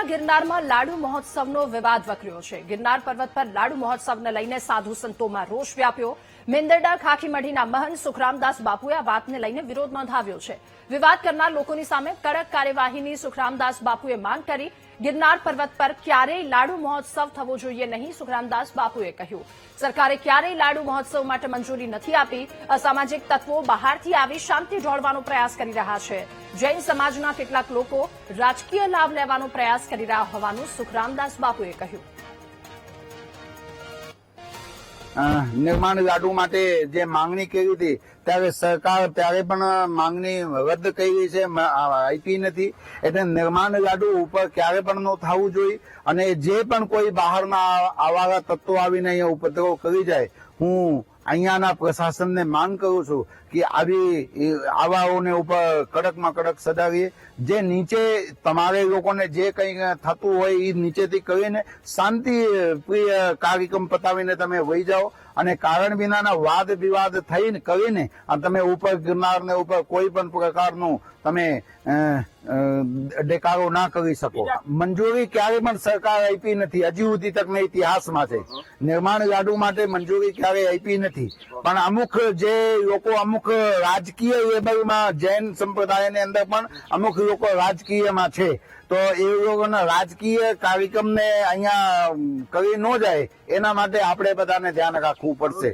જૂના ગિરનારમાં લાડુ મહોત્સવનો વિવાદ વકર્યો છે। ગિરનાર પર્વત પર લાડુ મહોત્સવને લઈને સાધુ સંતોમાં રોષ વ્યાપ્યો। મેંદરડા ખાખીમઢીના મહંત સુખરામદાસ બાપુએ આ વાતને લઈને વિરોધ નોંધાવ્યો છે। વિવાદ કરનાર લોકોની સામે કડક કાર્યવાહીની સુખરામદાસ બાપુએ માંગ કરી। ગિરનાર પર્વત પર ક્યારેય લાડુ મહોત્સવ થવો જોઈએ નહીં, સુખરામદાસ બાપુએ કહ્યું। સરકારે ક્યારેય લાડુ મહોત્સવ માટે મંજૂરી નથી આપી। અસામાજિક તત્વો બહારથી આવી શાંતિ ઢોળવાનો પ્રયાસ કરી રહ્યા છે। જૈન સમાજના કેટલાક લોકો રાજકીય લાભ લેવાનો પ્રયાસ કરી રહ્યા હોવાનું સુખરામદાસ બાપુએ કહ્યું। નિર્માણ લાડુ માટે જે માંગણી કરી હતી ત્યારે સરકાર ત્યારે પણ માંગણી રદ કરી છે, આપી નથી। એટલે નિર્માણ લાડુ ઉપર ક્યારે પણ ન થવું જોઈએ અને જે પણ કોઈ બહારના આવારા તત્વો આવીને અહીંયા ઉપદ્રવ કરી જાય, હું અહીંયાના પ્રશાસનને માંગ કરું છું કે આવી આવાઓને ઉપર કડકમાં કડક સજાવીએ। જે નીચે તમારે લોકોને જે કંઈ થતું હોય એ નીચેથી કરીને શાંતિ પ્રિય કાર્યક્રમ પતાવીને તમે વહી જાઓ અને કારણ વિનાના વાદ વિવાદ થઈને કરીને તમે ઉપર ગિરનારને ઉપર કોઈ પણ પ્રકારનું તમે દેખાડો ના કરી શકો। મંજૂરી ક્યારે પણ સરકાર આપી નથી, હજી સુધી તકને ઇતિહાસમાં છે। નિર્માણ લાડુ માટે મંજૂરી ક્યારે આપી નથી, પણ અમુક જે લોકો અમુક રાજકીય લેવલમાં જૈન સંપ્રદાયની અંદર પણ અમુક લોકો રાજકીયમાં છે, તો એ લોકોના રાજકીય કાર્યક્રમને અહીંયા કરી ન જાય એના માટે આપણે બધાને ધ્યાન રાખવું પડશે।